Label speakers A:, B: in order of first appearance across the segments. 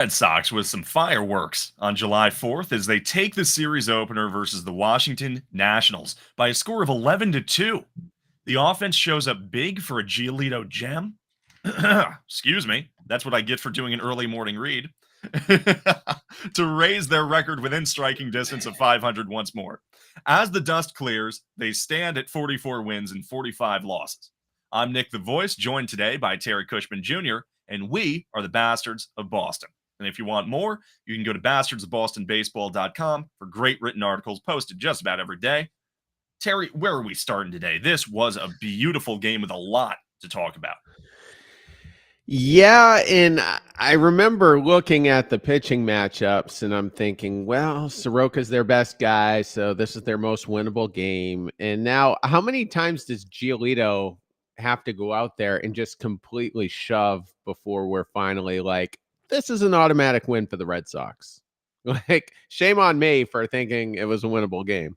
A: Red Sox with some fireworks on July 4th as they take the series opener versus the Washington Nationals by a score of 11-2. The offense shows up big for a Giolito gem. Excuse me. That's what I get for doing an early morning read. To raise their record within striking distance of 500 once more. As the dust clears, they stand at 44 wins and 45 losses. I'm Nick the Voice, joined today by Terry Cushman Jr., and we are the Bastards of Boston. And if you want more, you can go to bastardsofbostonbaseball.com for great written articles posted just about every day. Terry, where are we starting today? This was a beautiful game with a lot to talk about.
B: Yeah, and I remember looking at the pitching matchups, and I'm thinking, well, Soroka's their best guy, so this is their most winnable game. And now, how many times does Giolito have to go out there and just completely shove before we're finally like, this is an automatic win for the Red Sox? Like, shame on me for thinking it was a winnable game.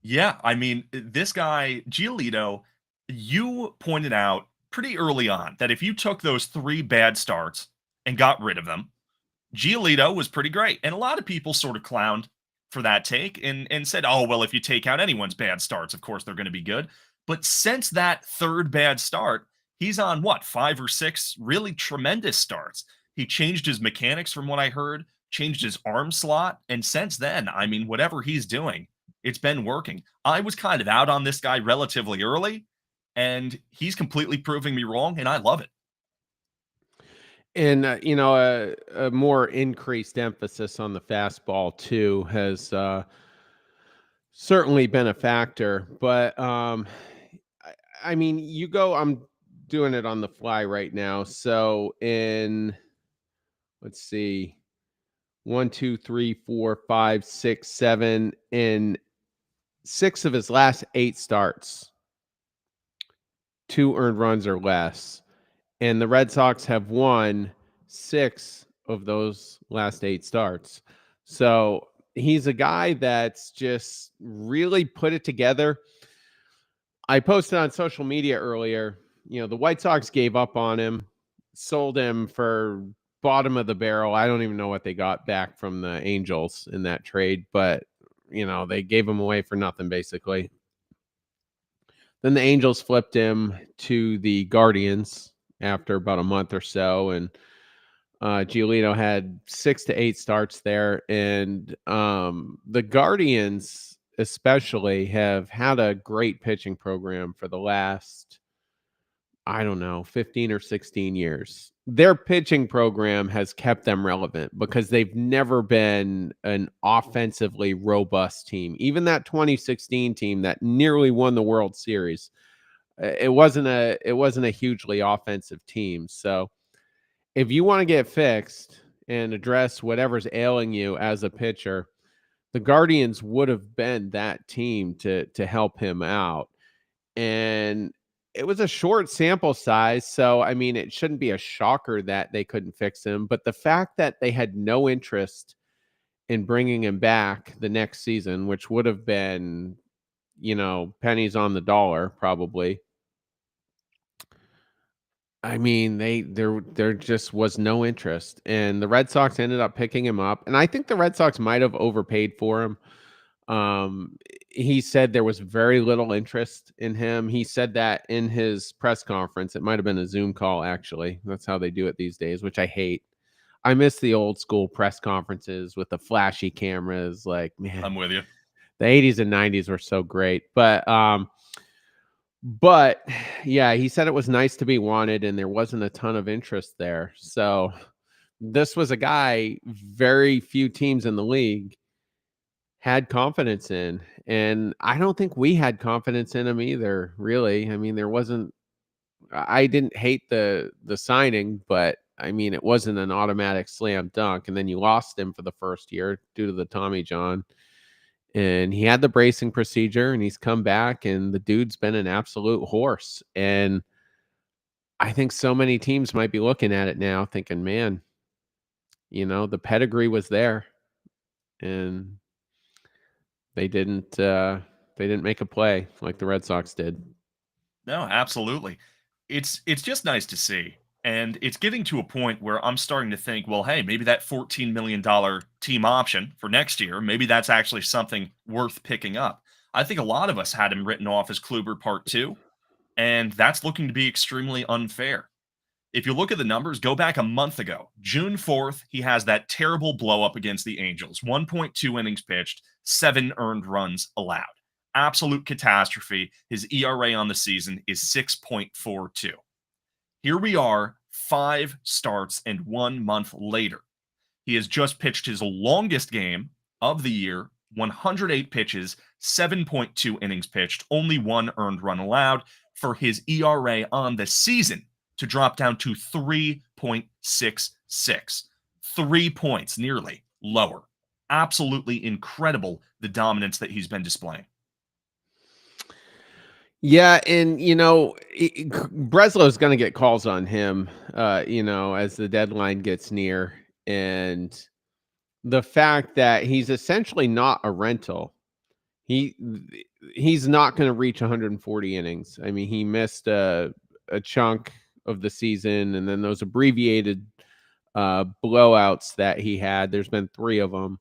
A: Yeah, I mean, this guy, Giolito, you pointed out pretty early on that if you took those three bad starts and got rid of them, Giolito was pretty great. And a lot of people sort of clowned for that take and said, oh, well, if you take out anyone's bad starts, of course they're going to be good. But since that third bad start, he's on what, 5 or 6 really tremendous starts. He changed his mechanics from what I heard, changed his arm slot. And since then, I mean, whatever he's doing, it's been working. I was kind of out on this guy relatively early, and he's completely proving me wrong, and I love it.
B: And, a more increased emphasis on the fastball, too, has certainly been a factor. But, I mean, I'm doing it on the fly right now. So let's see, 1, 2, 3, 4, 5, 6, 7, in 6 of his last 8 starts, 2 earned runs or less. And the Red Sox have won 6 of those last 8 starts. So he's a guy that's just really put it together. I posted on social media earlier, the White Sox gave up on him, sold him for bottom of the barrel. I don't even know what they got back from the Angels in that trade, but they gave him away for nothing basically. Then the Angels flipped him to the Guardians after about a month or so, and Giolito had 6 to 8 starts there, and the Guardians especially have had a great pitching program for the last, I don't know, 15 or 16 years. Their pitching program has kept them relevant because they've never been an offensively robust team. Even that 2016 team that nearly won the World Series, it wasn't a hugely offensive team. So if you want to get fixed and address whatever's ailing you as a pitcher, the Guardians would have been that team to help him out. And it was a short sample size, so I mean, it shouldn't be a shocker that they couldn't fix him. But the fact that they had no interest in bringing him back the next season, which would have been, pennies on the dollar probably. I mean, there just was no interest, and the Red Sox ended up picking him up, and I think the Red Sox might have overpaid for him. Um, he said there was very little interest in him. He said that in his press conference. It might have been a Zoom call, actually. That's how they do it these days, which I hate. I miss the old school press conferences with the flashy cameras. Like, man,
A: I'm with you.
B: the 80s and 90s were so great. But yeah, he said it was nice to be wanted and there wasn't a ton of interest there. So this was a guy very few teams in the league had confidence in. And I don't think we had confidence in him either, really. I mean, I didn't hate the signing, but I mean, it wasn't an automatic slam dunk. And then you lost him for the first year due to the Tommy John. And he had the bracing procedure and he's come back and the dude's been an absolute horse. And I think so many teams might be looking at it now thinking, man, the pedigree was there and they didn't make a play like the Red Sox did.
A: No, absolutely. It's just nice to see And it's getting to a point where I'm starting to think, well, hey, maybe that $14 million team option for next year, maybe that's actually something worth picking up. I think a lot of us had him written off as Kluber Part 2, and that's looking to be extremely unfair. If you look at the numbers, go back a month ago, June 4th, he has that terrible blow up against the Angels, 1.2 innings pitched, 7 earned runs allowed. Absolute catastrophe. His ERA on the season is 6.42. Here we are, 5 starts and 1 month later. He has just pitched his longest game of the year, 108 pitches, 7.2 innings pitched, only 1 earned run allowed, for his ERA on the season to drop down to 3.66. 3 points nearly lower. Absolutely incredible, the dominance that he's been displaying.
B: Yeah, and Breslow's going to get calls on him, as the deadline gets near, and the fact that he's essentially not a rental. He he's not going to reach 140 innings. I mean, he missed a chunk of the season, and then those abbreviated blowouts that he had. There's been 3 of them.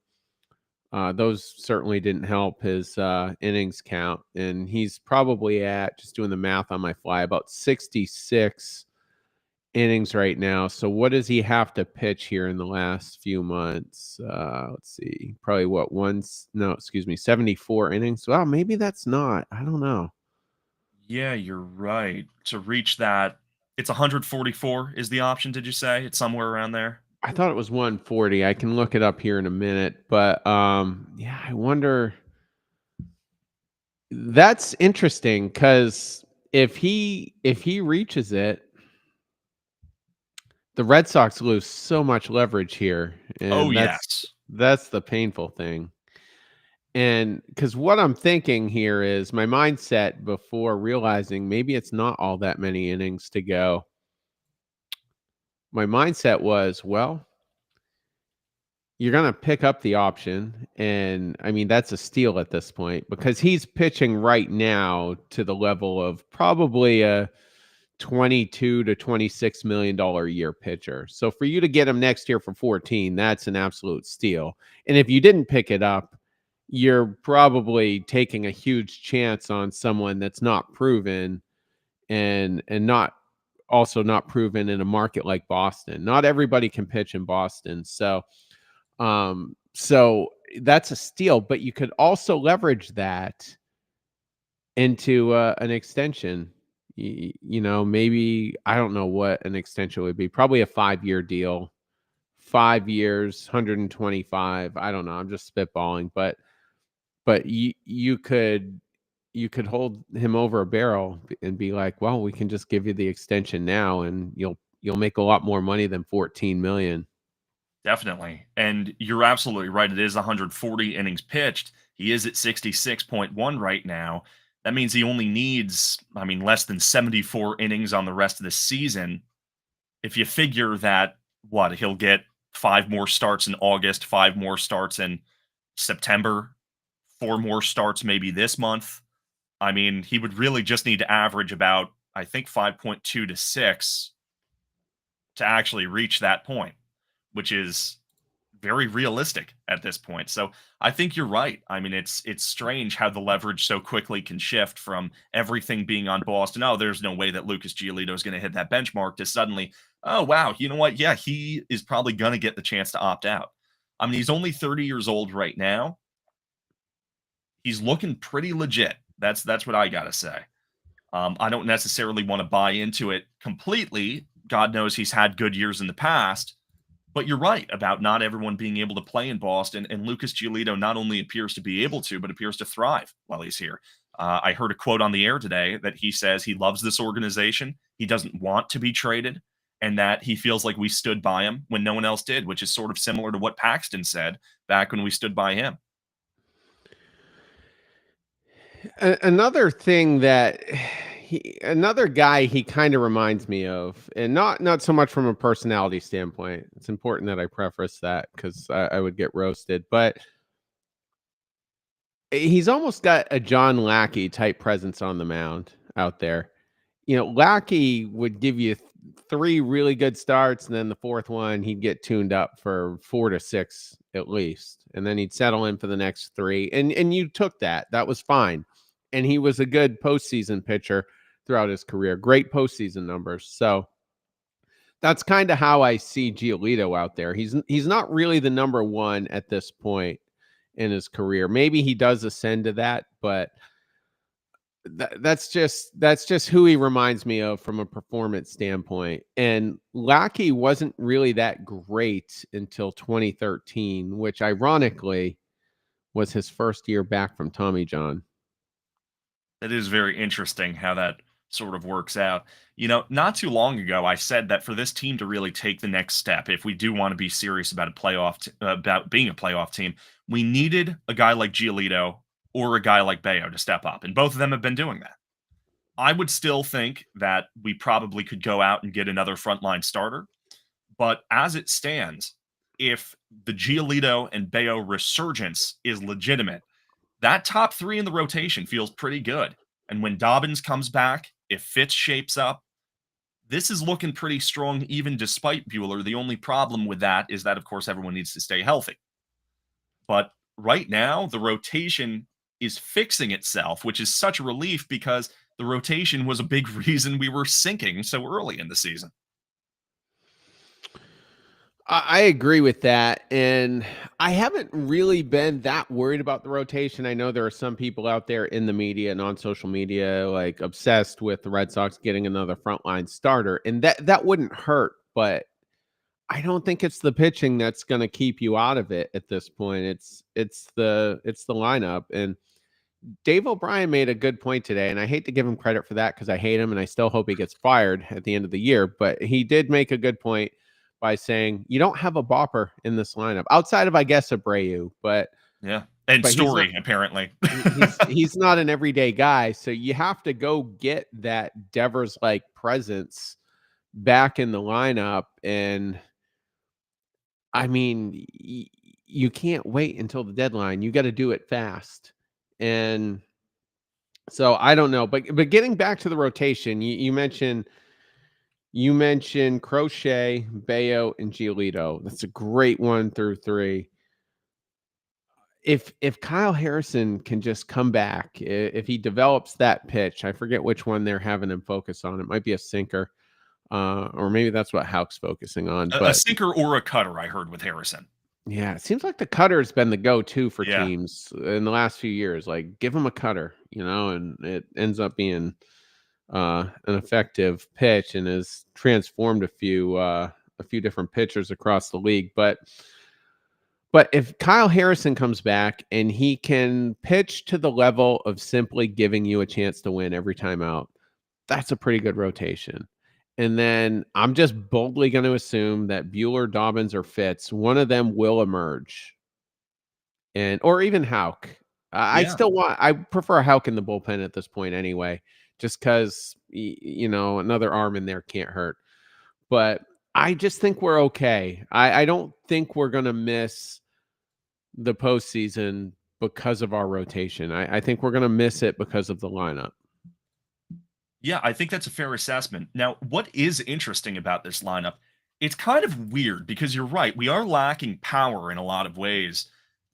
B: Those certainly didn't help his innings count, and he's probably at, just doing the math on my fly, about 66 innings right now. So what does he have to pitch here in the last few months? Let's see, probably what, 74 innings. Well, maybe that's not. I don't know.
A: Yeah, you're right. To reach that, it's 144 is the option, did you say? It's somewhere around there?
B: I thought it was 140. I can look it up here in a minute, but yeah, I wonder. That's interesting because if he reaches it, the Red Sox lose so much leverage here,
A: Oh,
B: and that's
A: yes.
B: that's the painful thing. And because what I'm thinking here is my mindset before realizing maybe it's not all that many innings to go. My mindset was, well, you're going to pick up the option. And I mean, that's a steal at this point because he's pitching right now to the level of probably a 22 to 26 million dollar a year pitcher. So for you to get him next year for 14, that's an absolute steal. And if you didn't pick it up, you're probably taking a huge chance on someone that's not proven, and not also not proven in a market like Boston. Not everybody can pitch in Boston. So that's a steal, but you could also leverage that into an extension. Maybe, I don't know what an extension would be. Probably a 5-year deal. 5 years, 125. I don't know. I'm just spitballing, but you could hold him over a barrel and be like, well, we can just give you the extension now, and you'll make a lot more money than 14 million.
A: Definitely. And you're absolutely right. It is 140 innings pitched. He is at 66.1 right now. That means he only needs, I mean, less than 74 innings on the rest of the season. If you figure that, what, he'll get 5 more starts in August, 5 more starts in September, 4 more starts maybe this month. I mean, he would really just need to average about, I think, 5.2 to 6 to actually reach that point, which is very realistic at this point. So I think you're right. I mean, it's strange how the leverage so quickly can shift from everything being on Boston. Oh, there's no way that Lucas Giolito is going to hit that benchmark, to suddenly, oh wow, you know what? Yeah, he is probably going to get the chance to opt out. I mean, he's only 30 years old right now. He's looking pretty legit. That's what I gotta say. I don't necessarily want to buy into it completely. God knows he's had good years in the past, but you're right about not everyone being able to play in Boston. And Lucas Giolito not only appears to be able to, but appears to thrive while he's here. I heard a quote on the air today that he says he loves this organization. He doesn't want to be traded, and that he feels like we stood by him when no one else did, which is sort of similar to what Paxton said back when we stood by him.
B: Another thing that another guy he kind of reminds me of, and not so much from a personality standpoint. It's important that I preface that because I would get roasted, but he's almost got a John Lackey type presence on the mound out there. Lackey would give you three really good starts, and then the fourth one he'd get tuned up for 4 to 6 at least, and then he'd settle in for the next three. And you took that. That was fine. And he was a good postseason pitcher throughout his career. Great postseason numbers. So that's kind of how I see Giolito out there. He's not really the number one at this point in his career. Maybe he does ascend to that, but that's just who he reminds me of from a performance standpoint. And Lackey wasn't really that great until 2013, which ironically was his first year back from Tommy John.
A: It is very interesting how that sort of works out. Not too long ago, I said that for this team to really take the next step, if we do want to be serious about about being a playoff team, we needed a guy like Giolito or a guy like Bayo to step up, and both of them have been doing that. I would still think that we probably could go out and get another frontline starter, but as it stands, if the Giolito and Bayo resurgence is legitimate, that top three in the rotation feels pretty good. And when Dobbins comes back, if Fitz shapes up, this is looking pretty strong, even despite Bueller. The only problem with that is that, of course, everyone needs to stay healthy. But right now, the rotation is fixing itself, which is such a relief because the rotation was a big reason we were sinking so early in the season.
B: I agree with that. And I haven't really been that worried about the rotation. I know there are some people out there in the media and on social media like obsessed with the Red Sox getting another frontline starter. And that wouldn't hurt, but I don't think it's the pitching that's going to keep you out of it at this point. It's the lineup. And Dave O'Brien made a good point today, and I hate to give him credit for that because I hate him and I still hope he gets fired at the end of the year. But he did make a good point by saying you don't have a bopper in this lineup outside of, I guess, Abreu,
A: Yeah. And
B: but he's not.
A: Story, apparently.
B: He's not an everyday guy, so you have to go get that Devers like presence back in the lineup. And I mean, you can't wait until the deadline. You got to do it fast. And so I don't know, but getting back to the rotation, you mentioned Crochet, Bayo, and Giolito. That's a great 1 through 3. If Kyle Harrison can just come back, if he develops that pitch, I forget which one they're having him focus on. It might be a sinker, or maybe that's what Houck's focusing on.
A: A
B: But
A: sinker or a cutter, I heard with Harrison.
B: yeah, it seems like the cutter's been the go-to for
A: Yeah.
B: teams in the last few years. Like, give him a cutter, and it ends up being an effective pitch and has transformed a few different pitchers across the league. But if Kyle Harrison comes back and he can pitch to the level of simply giving you a chance to win every time out, that's a pretty good rotation. And then I'm just boldly going to assume that Bueller, Dobbins, or Fitz, one of them will emerge, or even Houck.
A: Yeah.
B: I prefer Houck in the bullpen at this point anyway, just because another arm in there can't hurt. But I just think we're okay. I don't think we're going to miss the postseason because of our rotation. I think we're going to miss it because of the lineup.
A: Yeah, I think that's a fair assessment. Now, what is interesting about this lineup, it's kind of weird because you're right. We are lacking power in a lot of ways,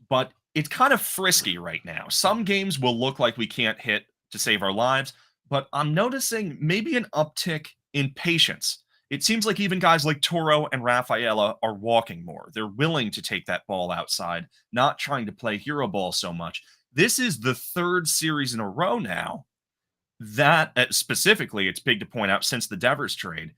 A: but it's kind of frisky right now. Some games will look like we can't hit to save our lives, but I'm noticing maybe an uptick in patience. It seems like even guys like Toro and Rafaela are walking more. They're willing to take that ball outside, not trying to play hero ball so much. This is the third series in a row now that specifically, it's big to point out since the Devers trade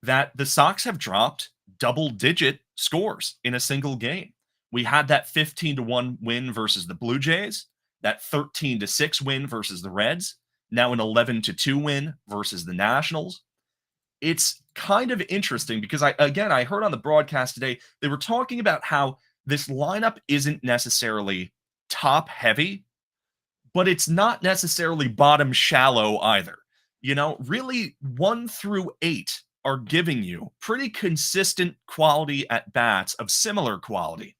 A: that the Sox have dropped double-digit scores in a single game. We had that 15-1 win versus the Blue Jays, that 13-6 win versus the Reds, now an 11-2 win versus the Nationals. It's kind of interesting because I heard on the broadcast today they were talking about how this lineup isn't necessarily top heavy, but it's not necessarily bottom shallow either. Really 1 through 8 are giving you pretty consistent quality at bats of similar quality.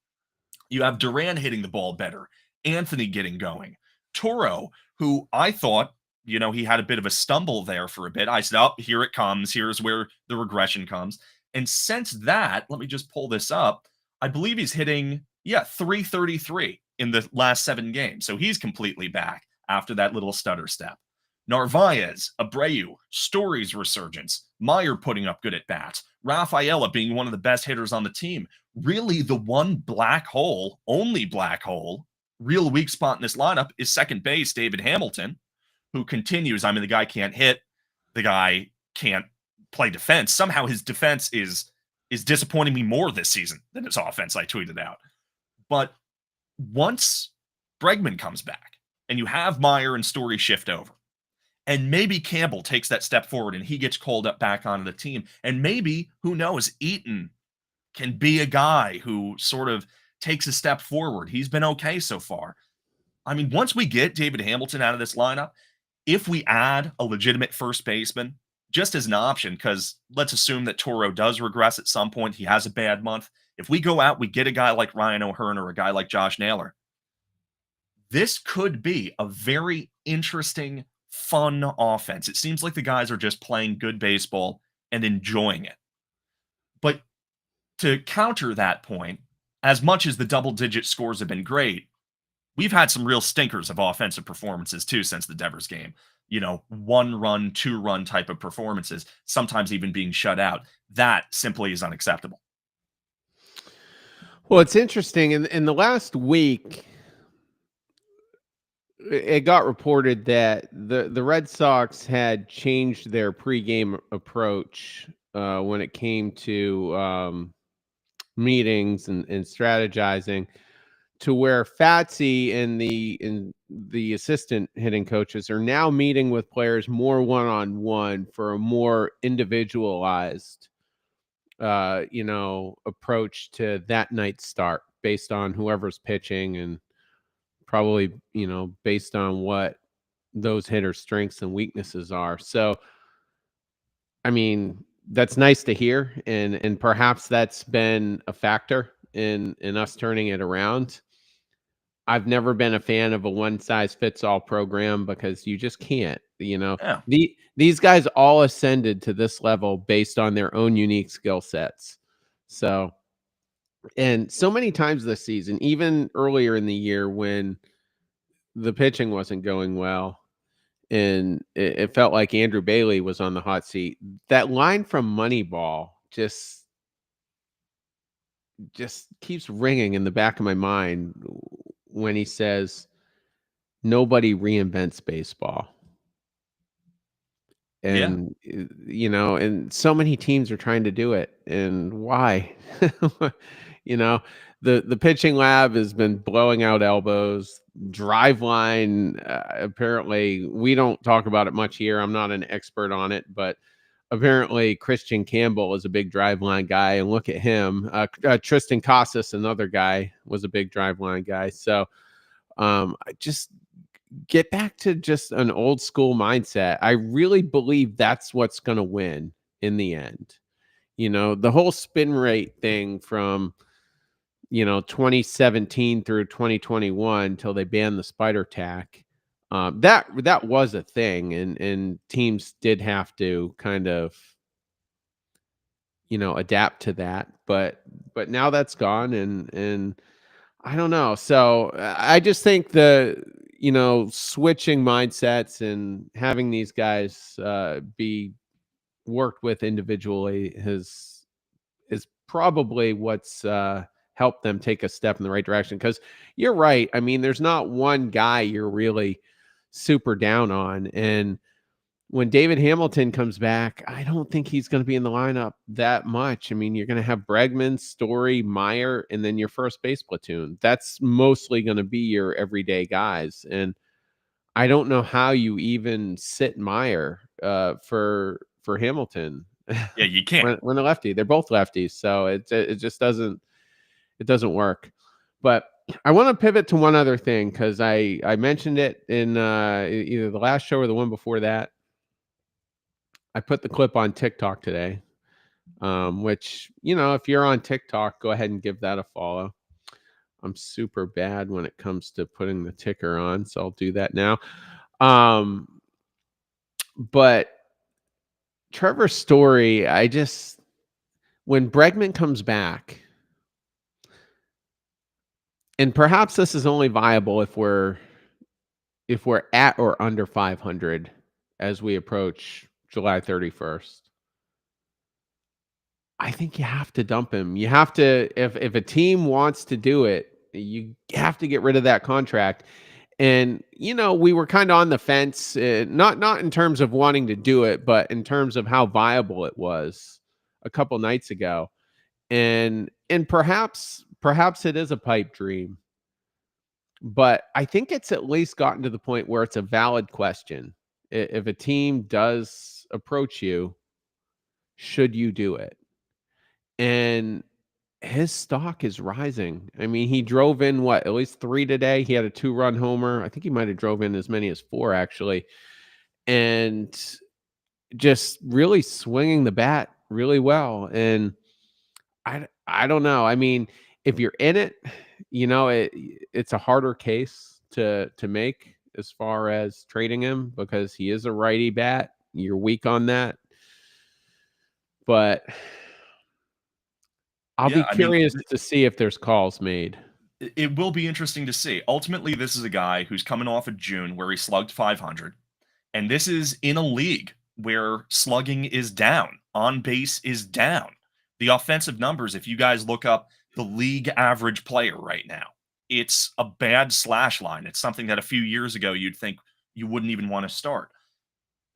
A: You have Duran hitting the ball better, Anthony getting going, Toro, who I thought he had a bit of a stumble there for a bit. I said, "Oh, here it comes. Here's where the regression comes." And since that, let me just pull this up. I believe he's hitting, yeah, 333 in the last 7 games. So he's completely back after that little stutter step. Narvaez, Abreu, Story's resurgence, Meyer putting up good at bats, Rafaela being one of the best hitters on the team. Really, the one black hole, only black hole, real weak spot in this lineup is second base, David Hamilton, who continues. I mean, the guy can't hit, the guy can't play defense. Somehow his defense is disappointing me more this season than his offense, I tweeted out. But once Bregman comes back and you have Meyer and Story shift over, and maybe Campbell takes that step forward and he gets called up back onto the team, and maybe, who knows, Eaton can be a guy who sort of takes a step forward. He's been okay so far. I mean, once we get David Hamilton out of this lineup, if we add a legitimate first baseman, just as an option, because let's assume that Toro does regress at some point, he has a bad month. If we go out, we get a guy like Ryan O'Hearn or a guy like Josh Naylor, this could be a very interesting, fun offense. It seems like the guys are just playing good baseball and enjoying it. But to counter that point, as much as the double-digit scores have been great, we've had some real stinkers of offensive performances too since the Devers game. 1-run, 2-run type of performances, sometimes even being shut out. That simply is unacceptable.
B: Well, it's interesting. In the last week, it got reported that the Red Sox had changed their pregame approach when it came to meetings and strategizing, to where Fatsy and the assistant hitting coaches are now meeting with players more one-on-one for a more individualized approach to that night's start based on whoever's pitching, and probably based on what those hitters' strengths and weaknesses are. So I mean, that's nice to hear, and perhaps that's been a factor in us turning it around. I've never been a fan of a one-size-fits-all program because you just can't.
A: Yeah.
B: These guys all ascended to this level based on their own unique skill sets. So, and so many times this season, even earlier in the year when the pitching wasn't going well, and it felt like Andrew Bailey was on the hot seat, that line from Moneyball just keeps ringing in the back of my mind when he says, "Nobody reinvents baseball."
A: Yeah.
B: And and so many teams are trying to do it, and why? you know the pitching lab has been blowing out elbows. Driveline, apparently we don't talk about it much here. I'm not an expert on it, but apparently Christian Campbell is a big driveline guy, and look at him. Tristan Casas, another guy, was a big driveline guy. So I just get back to just an old school mindset. I really believe that's what's going to win in the end. The whole spin rate thing from 2017 through 2021 till they banned the spider tack. That was a thing, and teams did have to kind of adapt to that. But now that's gone, and I don't know. So I just think switching mindsets and having these guys be worked with individually is probably what's helped them take a step in the right direction. Because you're right. I mean, there's not one guy you're really super down on. And when David Hamilton comes back, I don't think he's going to be in the lineup that much. I mean, you're going to have Bregman, Story, Meyer, and then your first base platoon. That's mostly going to be your everyday guys. And I don't know how you even sit Meyer for Hamilton.
A: Yeah, you can't.
B: when a lefty. They're both lefties, so it just doesn't work. But I want to pivot to one other thing, because I mentioned it in either the last show or the one before that. I put the clip on TikTok today, which, if you're on TikTok, go ahead and give that a follow. I'm super bad when it comes to putting the ticker on, so I'll do that now. But Trevor Story, when Bregman comes back, and perhaps this is only viable if we're at or under 500 as we approach July 31st. I think you have to dump him. You have to, if a team wants to do it, you have to get rid of that contract. And we were kind of on the fence, not in terms of wanting to do it, but in terms of how viable it was a couple nights ago. And perhaps it is a pipe dream, but I think it's at least gotten to the point where it's a valid question. If a team does approach you, should you do it? And his stock is rising. I mean, he drove in at least 3 today. He had a 2-run homer. I think he might have drove in as many as 4 actually. And just really swinging the bat really well. And I don't know. I mean, if you're in it, it's a harder case to make as far as trading him because he is a righty bat. You're weak on that. But I'll be
A: Yeah, I mean,
B: curious to see if there's calls made.
A: it will be interesting to see. Ultimately, this is a guy who's coming off of June where he slugged 500, and this is in a league where slugging is down, on base is down. The offensive numbers, if you guys look up the league average player right now, it's a bad slash line. It's something that a few years ago you'd think you wouldn't even want to start.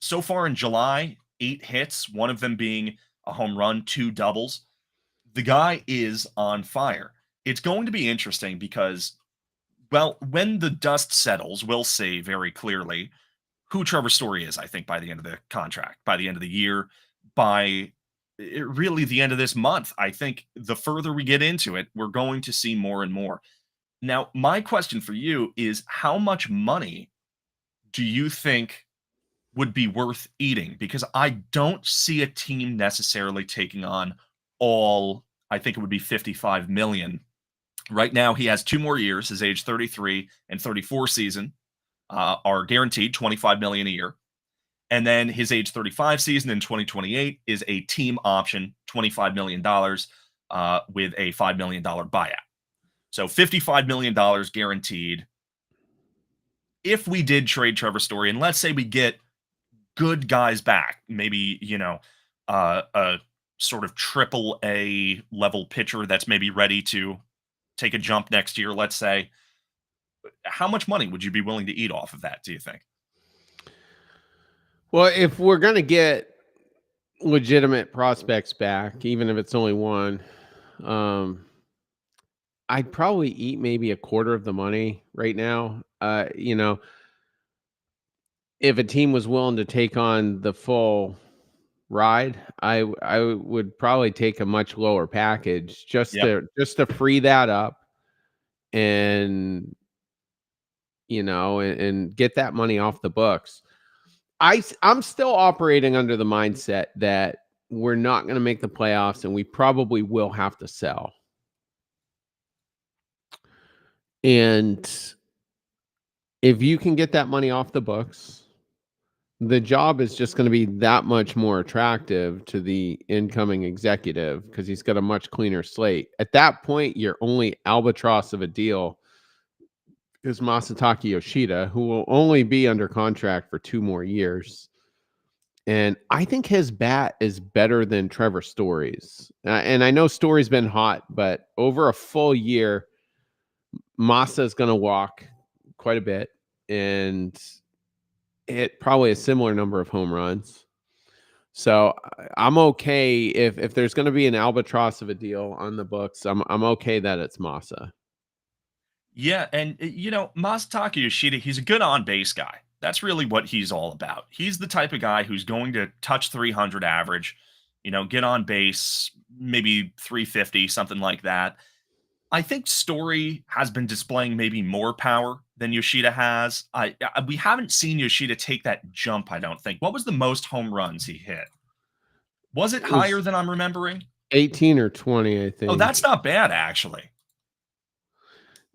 A: So far in July, 8 hits, one of them being a home run, 2 doubles. The guy is on fire. It's going to be interesting because, well, when the dust settles, we'll see very clearly who Trevor Story is, I think, by the end of the contract, by the end of the year, by really the end of this month. I think the further we get into it, we're going to see more and more. Now, my question for you is how much money do you think would be worth eating? Because I don't see a team necessarily taking on all, I think it would be 55 million. Right now, he has 2 more years. His age 33 and 34 season are guaranteed 25 million a year. And then his age 35 season in 2028 is a team option, $25 million with a $5 million buyout. So $55 million guaranteed. If we did trade Trevor Story, and let's say we get good guys back, maybe, a sort of triple A level pitcher that's maybe ready to take a jump next year, let's say, how much money would you be willing to eat off of that, do you think?
B: Well, if we're going to get legitimate prospects back, even if it's only one, I'd probably eat maybe a quarter of the money right now. If a team was willing to take on the full ride, I would probably take a much lower package just
A: Yep.
B: to free that up and and get that money off the books. I'm still operating under the mindset that we're not going to make the playoffs and we probably will have to sell. And if you can get that money off the books, the job is just going to be that much more attractive to the incoming executive because he's got a much cleaner slate. At that point, your only albatross of a deal is Masataka Yoshida, who will only be under contract for 2 more years. And I think his bat is better than Trevor Story's. And I know Story's been hot, but over a full year, Masa is going to walk quite a bit and hit probably a similar number of home runs. So I'm okay if there's going to be an albatross of a deal on the books. I'm okay that it's Masa.
A: Yeah, and Masataka Yoshida, he's a good on base guy. That's really what he's all about. He's the type of guy who's going to touch 300 average, get on base, maybe 350, something like that. I think Story has been displaying maybe more power than Yoshida has. We haven't seen Yoshida take that jump, I don't think. What was the most home runs he hit? Was it
B: It
A: higher
B: was
A: than I'm remembering?
B: 18 or 20, I
A: Oh,
B: think.
A: that's not bad actually.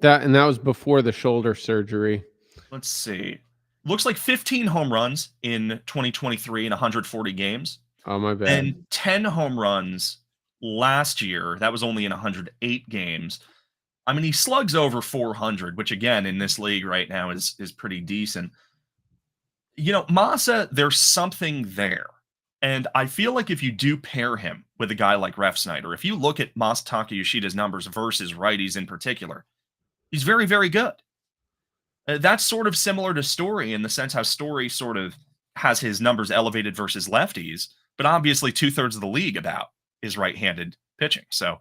B: That was before the shoulder surgery.
A: Let's see. looks like 15 home runs in 2023 in 140 games,
B: Oh, my bad.
A: then 10 home runs last year. That was only in 108 games. I mean, he slugs over 400, which again in this league right now is pretty decent. Massa, there's something there. And I feel like if you do pair him with a guy like Ref Snyder, if you look at Masataka Yoshida's numbers versus righties in particular, he's very, very good. That's sort of similar to Story in the sense how Story sort of has his numbers elevated versus lefties, but obviously two-thirds of the league about is right-handed pitching. So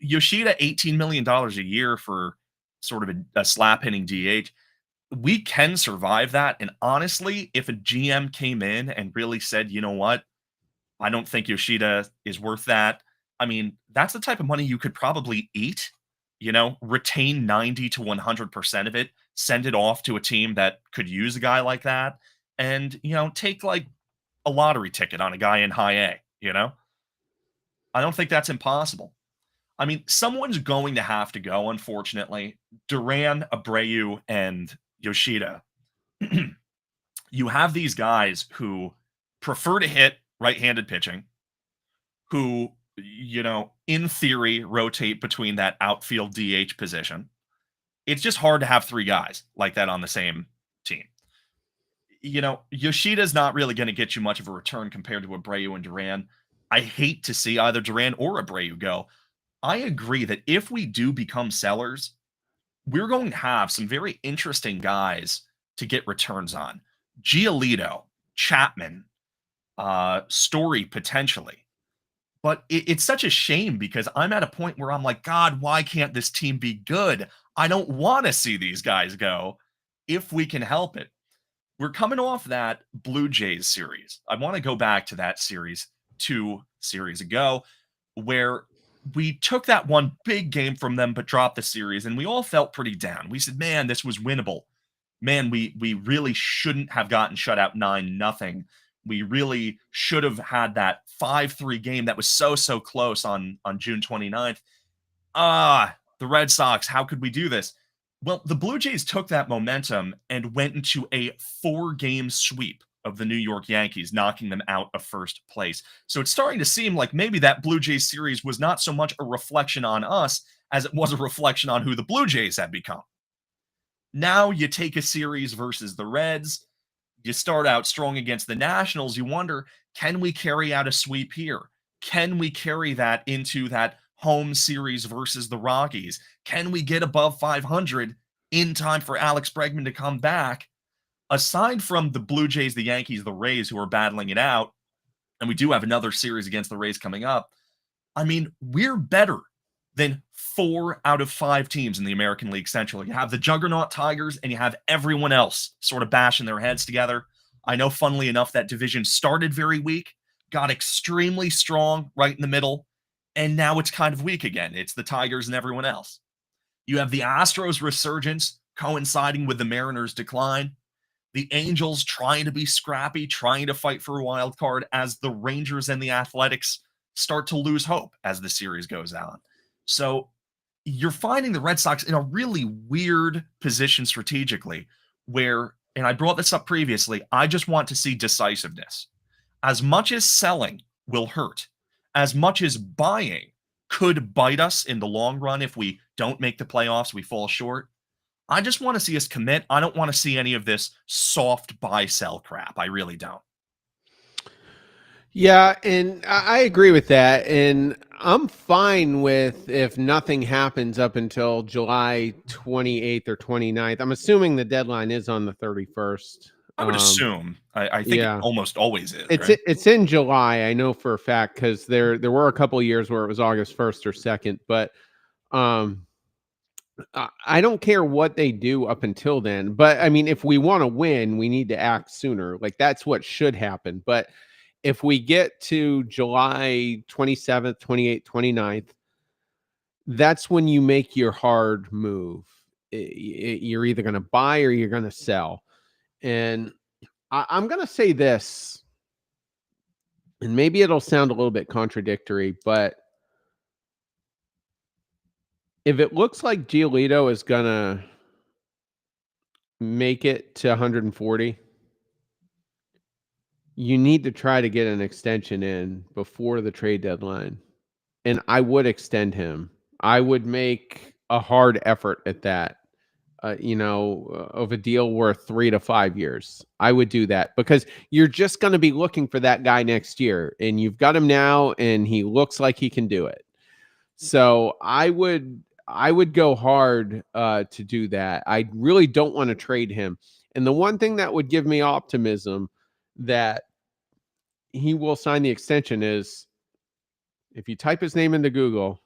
A: Yoshida, $18 million a year for sort of a slap hitting DH. We can survive that. And honestly, if a GM came in and really said, you know what, I don't think Yoshida is worth that. I mean, that's the type of money you could probably eat, retain 90 to 100% of it, send it off to a team that could use a guy like that, and, take like a lottery ticket on a guy in high A. I don't think that's impossible. I mean, someone's going to have to go, unfortunately. Duran, Abreu, and Yoshida. You have these guys who prefer to hit right-handed pitching, who, in theory, rotate between that outfield DH position. It's just hard to have three guys like that on the same team. Yoshida's not really going to get you much of a return compared to Abreu and Duran. I hate to see either Duran or Abreu go. I agree that if we do become sellers, we're going to have some very interesting guys to get returns on. Giolito, Chapman, Story potentially. But it's such a shame because I'm at a point where I'm like, God, why can't this team be good? I don't want to see these guys go if we can help it. We're coming off that Blue Jays series. I want to go back to that series 2 series ago where we took that one big game from them but dropped the series, and we all felt pretty down. We said, man, this was winnable. Man, we really shouldn't have gotten shut out 9-0. We really should have had that 5-3 game that was so close on June 29th. The Red Sox, how could we do this? Well, the Blue Jays took that momentum and went into a 4-game sweep of the New York Yankees, knocking them out of first place. So it's starting to seem like maybe that Blue Jays series was not so much a reflection on us as it was a reflection on who the Blue Jays had become. Now you take a series versus the Reds. You start out strong against the Nationals. You wonder, can we carry out a sweep here? Can we carry that into that home series versus the Rockies? Can we get above 500 in time for Alex Bregman to come back? Aside from the Blue Jays, the Yankees, the Rays, who are battling it out, and we do have another series against the Rays coming up, I mean, we're better than 4 out of 5 teams in the American League Central. You have the juggernaut Tigers, and you have everyone else sort of bashing their heads together. I know, funnily enough, that division started very weak, got extremely strong right in the middle, and now it's kind of weak again. It's the Tigers and everyone else. You have the Astros resurgence coinciding with the Mariners' decline. The Angels trying to be scrappy, trying to fight for a wild card as the Rangers and the Athletics start to lose hope as the series goes on. So you're finding the Red Sox in a really weird position strategically where, and I brought this up previously, I just want to see decisiveness. As much as selling will hurt, as much as buying could bite us in the long run if we don't make the playoffs, we fall short. I just want to see us commit. I don't want to see any of this soft buy sell crap. I really don't.
B: Yeah, and I agree with that. And I'm fine with if nothing happens up until July 28th or 29th. I'm assuming the deadline is on the 31st.
A: I would assume. I think it
B: Yeah.
A: almost always is,
B: It's
A: right?
B: it's in July, I know for a fact, because there were a couple of years where it was August 1st or 2nd, but um I don't care what they do up until then. But I mean, if we want to win, we need to act sooner. Like that's what should happen. But if we get to July 27th, 28th, 29th, that's when you make your hard move. You're either going to buy or you're going to sell. And I'm going to say this, and maybe it'll sound a little bit contradictory, but if it looks like Giolito is going to make it to 140, you need to try to get an extension in before the trade deadline. And I would extend him. I would make a hard effort at that. Of a deal worth 3 to 5 years. I would do that because you're just going to be looking for that guy next year, and you've got him now, and he looks like he can do it. So I would go hard to do that. I really don't want to trade him. And the one thing that would give me optimism that he will sign the extension is if you type his name into Google,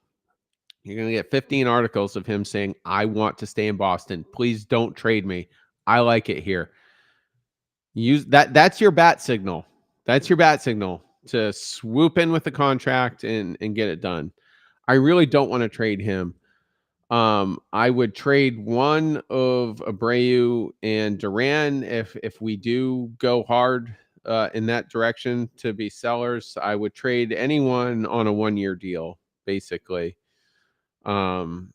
B: you're going to get 15 articles of him saying, I want to stay in Boston. Please don't trade me. I like it here. Use that. That's your bat signal. That's your bat signal to swoop in with the contract and get it done. I really don't want to trade him. I would trade one of Abreu and Duran if we do go hard in that direction to be sellers. I would trade anyone on a 1-year deal, basically. And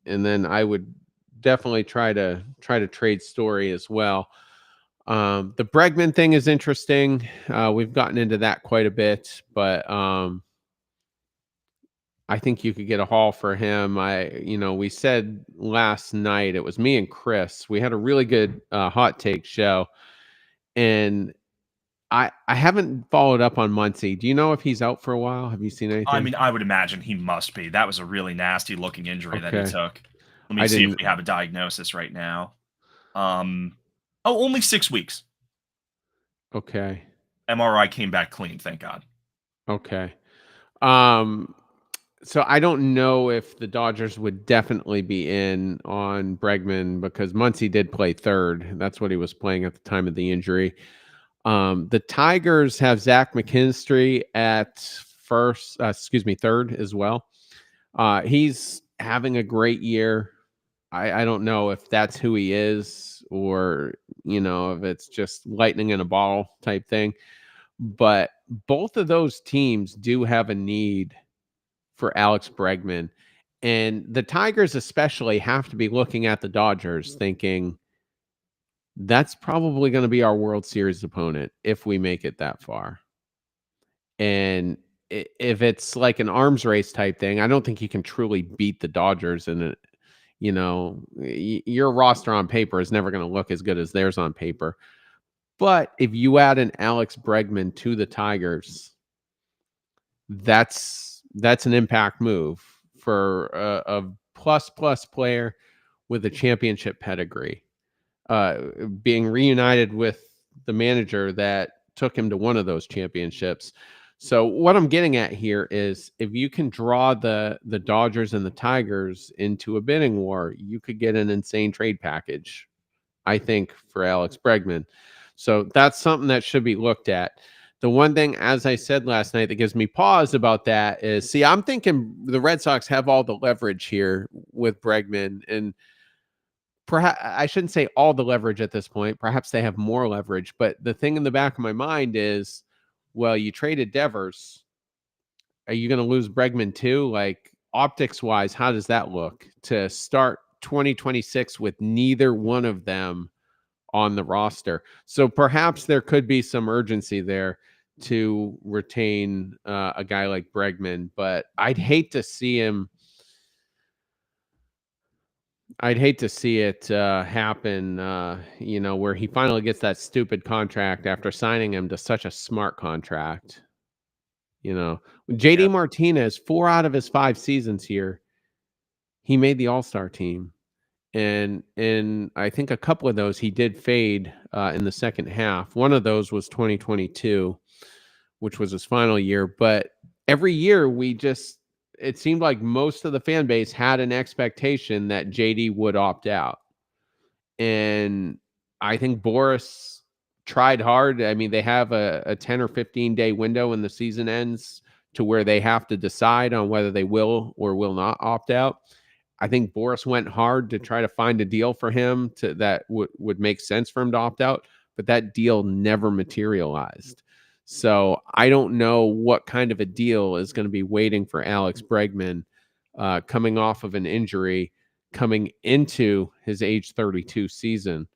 B: then I would definitely try to trade Story as well. The Bregman thing is interesting. We've gotten into that quite a bit, but I think you could get a haul for him. We said last night, it was me and Chris. We had a really good hot take show, and I haven't followed up on Muncy. Do you know if he's out for a while? Have you seen anything?
A: I mean, I would imagine he must be. That was a really nasty looking injury that he
B: Okay.
A: took. Let me
B: I
A: see if
B: didn't.
A: we have a diagnosis right now. Only 6 weeks.
B: Okay.
A: MRI came back clean, thank God.
B: Okay. So I don't know if the Dodgers would definitely be in on Bregman because Muncy did play third. That's what he was playing at the time of the injury. The Tigers have Zach McKinstry at third as well. He's having a great year. I don't know if that's who he is or, if it's just lightning in a bottle type thing. But both of those teams do have a need for Alex Bregman. And the Tigers especially have to be looking at the Dodgers thinking that's probably going to be our World Series opponent if we make it that far. And if it's like an arms race type thing, I don't think you can truly beat the Dodgers in it. Your roster on paper is never going to look as good as theirs on paper. But if you add an Alex Bregman to the Tigers, that's an impact move for a plus player with a championship pedigree, being reunited with the manager that took him to one of those championships. So what I'm getting at here is if you can draw the Dodgers and the Tigers into a bidding war, you could get an insane trade package, I think, for Alex Bregman. So that's something that should be looked at. The one thing, as I said last night, that gives me pause about that is, I'm thinking the Red Sox have all the leverage here with Bregman, and perhaps I shouldn't say all the leverage at this point. Perhaps they have more leverage, but the thing in the back of my mind is, well, you traded Devers. Are you going to lose Bregman too? Like optics wise, how does that look to start 2026 with neither one of them on the roster? So perhaps there could be some urgency there to retain a guy like Bregman, but I'd hate to see him. I'd hate to see it happen, where he finally gets that stupid contract after signing him to such a smart contract. JD
A: Yeah.
B: Martinez, 4 out of his 5 seasons here, he made the All-Star team. And I think a couple of those he did fade in the second half. One of those was 2022, which was his final year. But every year it seemed like most of the fan base had an expectation that JD would opt out. And I think Boris tried hard. I mean, they have a 10 or 15 day window when the season ends to where they have to decide on whether they will or will not opt out. I think Boris went hard to try to find a deal for him that would make sense for him to opt out, but that deal never materialized. So I don't know what kind of a deal is going to be waiting for Alex Bregman coming off of an injury, coming into his age 32 season.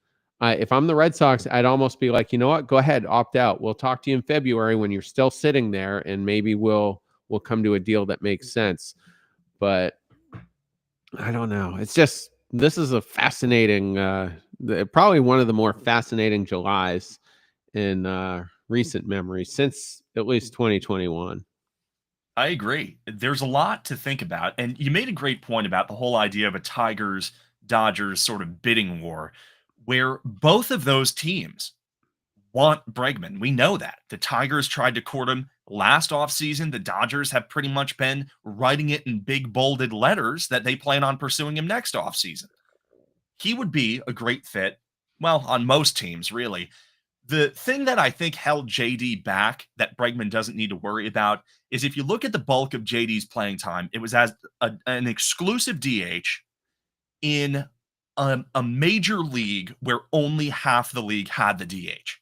B: If I'm the Red Sox, I'd almost be like, you know what? Go ahead, opt out. We'll talk to you in February when you're still sitting there, and maybe we'll come to a deal that makes sense. But I don't know. It's just this is a fascinating, probably one of the more fascinating Julys in recent memory since at least 2021.
A: I agree. There's a lot to think about. And you made a great point about the whole idea of a Tigers Dodgers sort of bidding war where both of those teams want Bregman. We know that. The Tigers tried to court him last offseason. The Dodgers have pretty much been writing it in big bolded letters that they plan on pursuing him next offseason. He would be a great fit, well, on most teams, really. The thing that I think held JD back that Bregman doesn't need to worry about is if you look at the bulk of JD's playing time, it was as an exclusive DH in a major league where only half the league had the DH.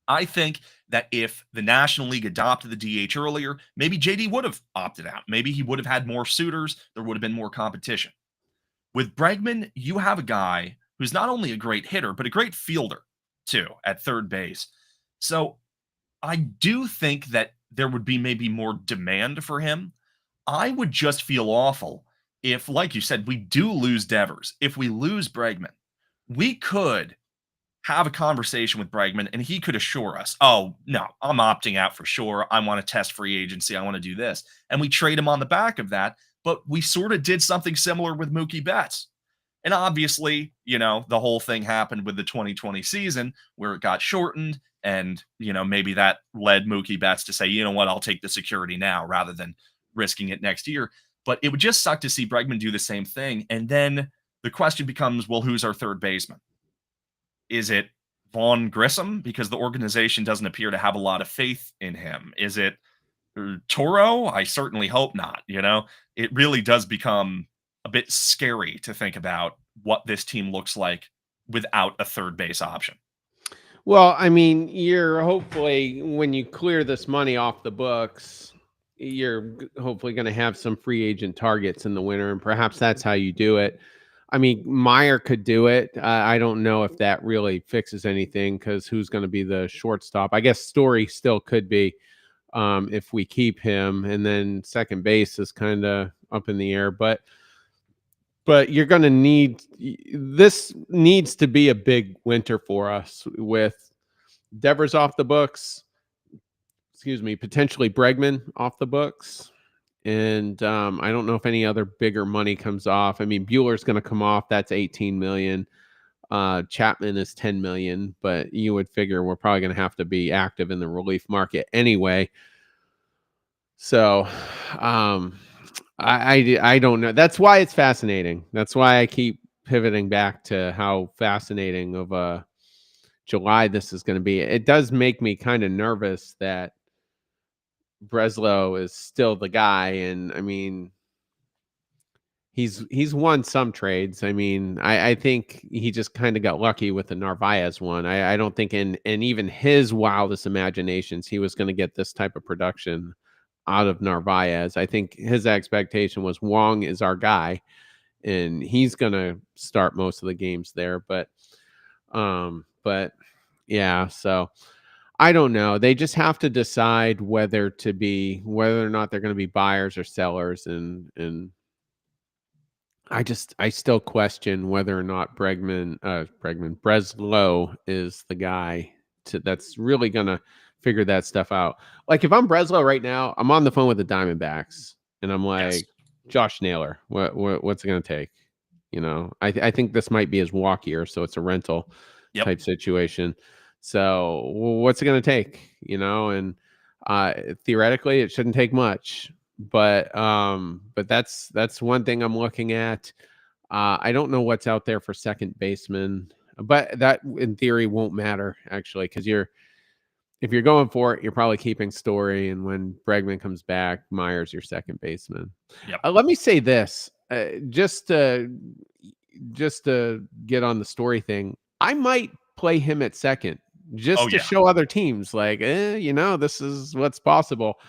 A: I think that if the National League adopted the DH earlier, maybe JD would have opted out. Maybe he would have had more suitors. There would have been more competition. With Bregman, you have a guy who's not only a great hitter, but a great fielder too at third base. So I do think that there would be maybe more demand for him. I would just feel awful if, like you said, we do lose Devers. If we lose Bregman, we could have a conversation with Bregman and he could assure us, oh, no, I'm opting out for sure. I want to test free agency. I want to do this. And we trade him on the back of that. But we sort of did something similar with Mookie Betts. And obviously, the whole thing happened with the 2020 season where it got shortened. And, maybe that led Mookie Betts to say, you know what, I'll take the security now rather than risking it next year. But it would just suck to see Bregman do the same thing. And then the question becomes, well, who's our third baseman? Is it Vaughn Grissom? Because the organization doesn't appear to have a lot of faith in him. Is it Toro? I certainly hope not. It really does become a bit scary to think about what this team looks like without a third base option.
B: Well, I mean, you're hopefully when you clear this money off the books, you're hopefully going to have some free agent targets in the winter, and perhaps that's how you do it. I mean, Meyer could do it. I don't know if that really fixes anything because who's going to be the shortstop? I guess Story still could be if we keep him, and then second base is kind of up in the air. But you're going to need this needs to be a big winter for us with Devers off the books. Excuse me, potentially Bregman off the books. And I don't know if any other bigger money comes off. I mean, Bueller's going to come off. That's 18 million. Chapman is 10 million, but you would figure we're probably going to have to be active in the relief market anyway. So I don't know. That's why it's fascinating. That's why I keep pivoting back to how fascinating of a July this is going to be. It does make me kind of nervous that Breslow is still the guy, and I mean, he's won some trades. I mean, I think he just kind of got lucky with the Narvaez one. I don't think in even his wildest imaginations he was going to get this type of production out of Narvaez. I think his expectation was Wong is our guy, and he's going to start most of the games there. But yeah, so. I don't know. They just have to decide whether or not they're going to be buyers or sellers, and I still question whether or not Breslow is the guy that's really going to figure that stuff out. Like if I'm Breslow right now, I'm on the phone with the Diamondbacks, and I'm like,
A: Yes.
B: Josh Naylor, what's it going to take? I think this might be his walk year, so it's a rental
A: Yep.
B: type situation. So what's it going to take? And theoretically, it shouldn't take much. But that's one thing I'm looking at. I don't know what's out there for second baseman, but that in theory won't matter actually because if you're going for it, you're probably keeping Story, and when Bregman comes back, Meyer's your second baseman.
A: Yep.
B: Let me say this, just to get on the Story thing, I might play him at second just to show other teams like, this is what's possible.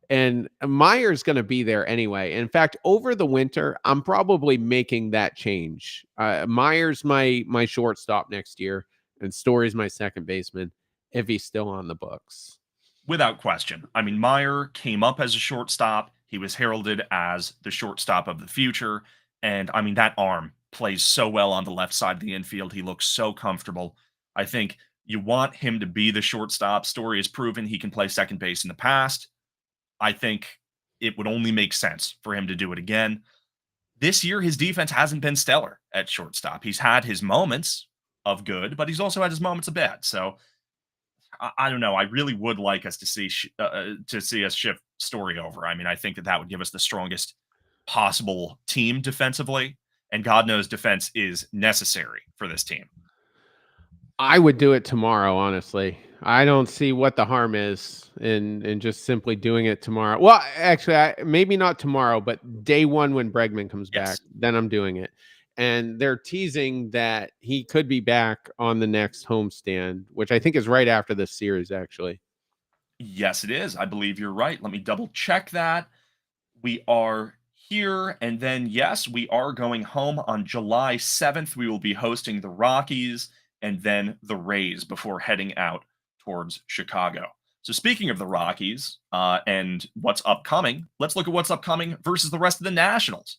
B: And Meyer's going to be there anyway. In fact, over the winter, I'm probably making that change. Meyer's my shortstop next year. and Story's my second baseman if he's still on the books.
A: Without question. I mean, Meyer came up as a shortstop. He was heralded as the shortstop of the future. And I mean, that arm plays so well on the left side of the infield. He looks so comfortable. I think you want him to be the shortstop. Story has proven he can play second base in the past. I think it would only make sense for him to do it again. This year, his defense hasn't been stellar at shortstop. He's had his moments of good, but he's also had his moments of bad. So I don't know. I really would like us to see us shift Story over. I mean, I think that that would give us the strongest possible team defensively, and God knows defense is necessary for this team.
B: I would do it tomorrow, honestly. I don't see what the harm is in just simply doing it tomorrow. Well, actually, maybe not tomorrow, but day one when Bregman comes back,
A: Yes.
B: then I'm doing it. And they're teasing that he could be back on the next homestand, which I think is right after this series, actually.
A: Yes, it is. I believe you're right. Let me double check that. We are here, and then yes, we are going home on July 7th. We will be hosting the Rockies and then the Rays before heading out towards Chicago. So speaking of the Rockies and what's upcoming, let's look at what's upcoming versus the rest of the Nationals.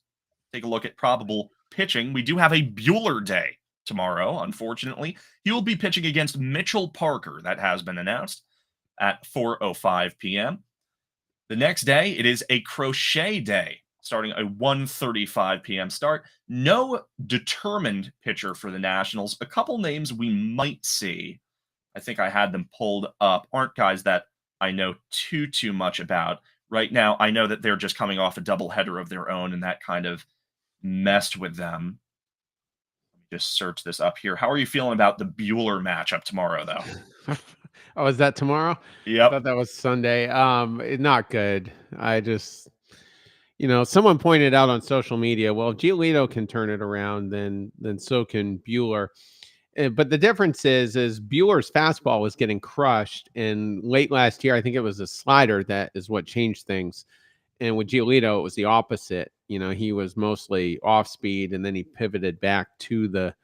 A: Take a look at probable pitching. We do have a Bueller day tomorrow, unfortunately. He will be pitching against Mitchell Parker. That has been announced at 4:05 p.m. The next day, it is a Crochet day, starting a 1:35 p.m. start. No determined pitcher for the Nationals. A couple names we might see. I think I had them pulled up. Aren't guys that I know too much about. Right now, I know that they're just coming off a doubleheader of their own, and that kind of messed with them. Let me just search this up here. How are you feeling about the Bueller matchup tomorrow, though?
B: Oh, is that tomorrow? I
A: Yep.
B: thought that was Sunday. Not good. I just, someone pointed out on social media, well, if Giolito can turn it around, then so can Bueller. But the difference is Bueller's fastball was getting crushed, and late last year, I think it was a slider that is what changed things. And with Giolito, it was the opposite. He was mostly off speed, and then he pivoted back to the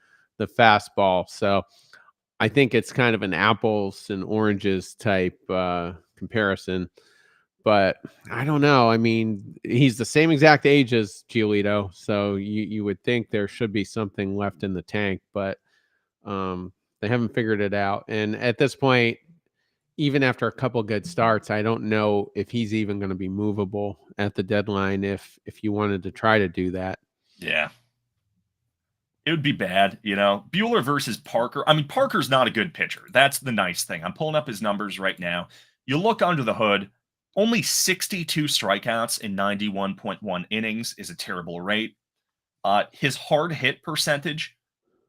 B: fastball. So I think it's kind of an apples and oranges type comparison. But I don't know. I mean, he's the same exact age as Giolito, so you would think there should be something left in the tank, but they haven't figured it out. And at this point, even after a couple good starts, I don't know if he's even going to be movable at the deadline if you wanted to try to do that.
A: Yeah. It would be bad, Bueller versus Parker. I mean, Parker's not a good pitcher. That's the nice thing. I'm pulling up his numbers right now. You look under the hood, only 62 strikeouts in 91.1 innings is a terrible rate. His hard hit percentage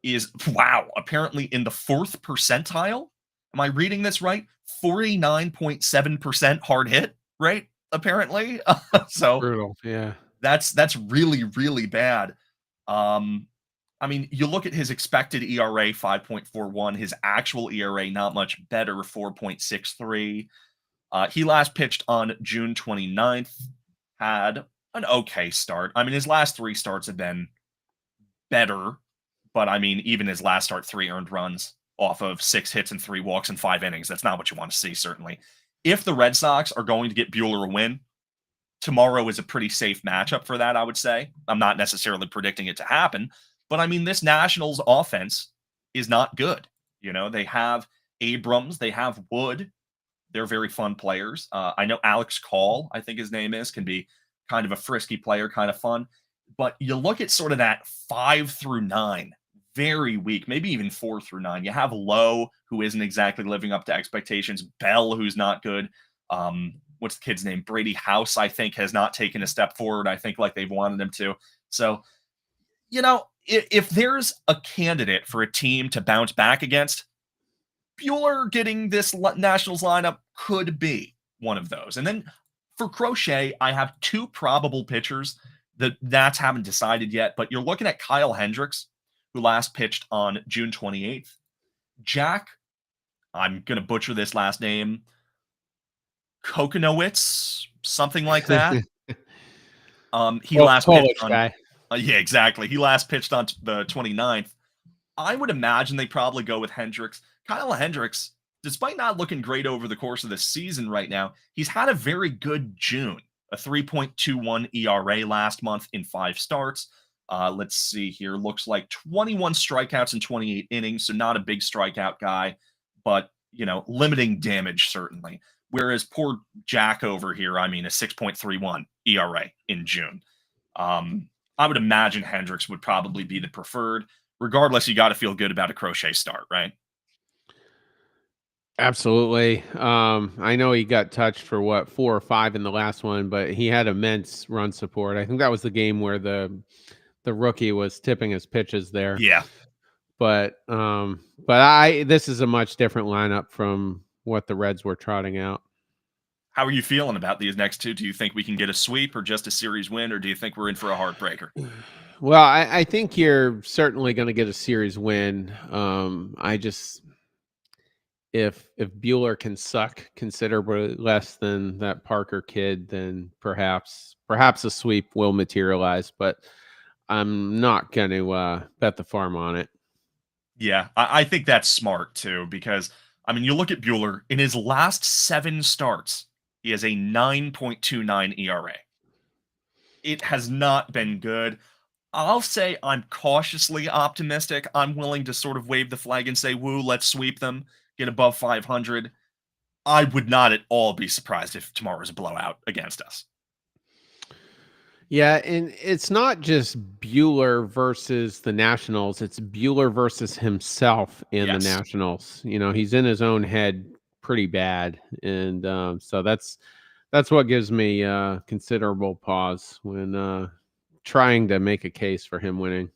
A: is, wow, apparently in the fourth percentile. Am I reading this right? 49.7% hard hit rate, apparently. So
B: Brutal. Yeah.
A: that's really, really bad. I mean, you look at his expected ERA, 5.41, his actual ERA, not much better, 4.63. He last pitched on June 29th, had an okay start. I mean, his last three starts have been better, but I mean, even his last start, 3 earned runs off of 6 hits and 3 walks in 5 innings. That's not what you want to see, certainly. If the Red Sox are going to get Bueller a win, tomorrow is a pretty safe matchup for that, I would say. I'm not necessarily predicting it to happen, but I mean, this Nationals offense is not good. They have Abrams, they have Wood. They're very fun players. I know Alex Call, I think his name is, can be kind of a frisky player, kind of fun. But you look at sort of that 5 through 9, very weak, maybe even 4 through 9. You have Lowe, who isn't exactly living up to expectations. Bell, who's not good. What's the kid's name? Brady House, I think, has not taken a step forward, I think, like they've wanted him to. So, if there's a candidate for a team to bounce back against, Bueller getting this Nationals lineup could be one of those. And then for Crochet, I have 2 probable pitchers that's haven't decided yet, but you're looking at Kyle Hendricks, who last pitched on June 28th. Jack, I'm going to butcher this last name, Kokonowitz, something like that. He
B: Well,
A: last pitched
B: Polish
A: on
B: guy.
A: yeah, exactly. He last pitched on the 29th. I would imagine they probably go with Hendricks. Kyle Hendricks, despite not looking great over the course of the season right now, he's had a very good June. A 3.21 ERA last month in 5 starts. Let's see here. Looks like 21 strikeouts in 28 innings, so not a big strikeout guy, but limiting damage certainly. Whereas poor Jack over here, I mean, a 6.31 ERA in June. I would imagine Hendricks would probably be the preferred. Regardless, you got to feel good about a Crochet start, right?
B: Absolutely. I know he got touched for what 4 or 5 in the last one, but he had immense run support. I think that was the game where the rookie was tipping his pitches there.
A: Yeah.
B: But I this is a much different lineup from what the Reds were trotting out.
A: How are you feeling about these next two? Do you think we can get a sweep or just a series win, or do you think we're in for a heartbreaker?
B: Well, I think you're certainly going to get a series win. I just if Bueller can suck considerably less than that Parker kid, then perhaps a sweep will materialize. But I'm not going to bet the farm on it.
A: Yeah, I think that's smart too, because I mean, you look at Bueller in his last 7 starts, he has a 9.29 ERA. It has not been good. I'll say I'm cautiously optimistic. I'm willing to sort of wave the flag and say, woo, let's sweep them, get above 500. I would not at all be surprised if tomorrow's a blowout against us.
B: Yeah, and it's not just Bueller versus the Nationals, it's Bueller versus himself in the
A: Yes.
B: Nationals. He's in his own head pretty bad, and so that's what gives me considerable pause when trying to make a case for him winning.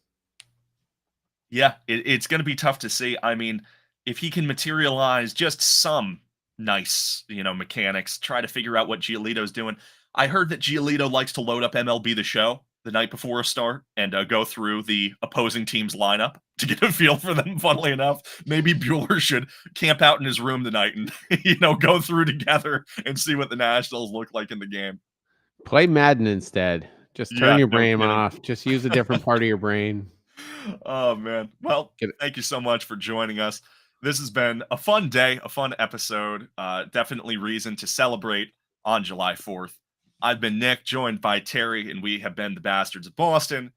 A: Yeah, it's going to be tough to see. I mean, if he can materialize just some nice, mechanics, try to figure out what Giolito's doing. I heard that Giolito likes to load up MLB The Show the night before a start and go through the opposing team's lineup to get a feel for them. Funnily enough, maybe Bueller should camp out in his room tonight and go through together and see what the Nationals look like in the game.
B: Play Madden instead. Just turn
A: Yeah,
B: your
A: no
B: brain
A: kidding.
B: off. Just use a different part of your brain.
A: Oh man. Well,
B: Get
A: thank you so much for joining us. This has been a fun day, a fun episode. Definitely reason to celebrate on July 4th. I've been Nick, joined by Terry, and we have been the Bastards of Boston.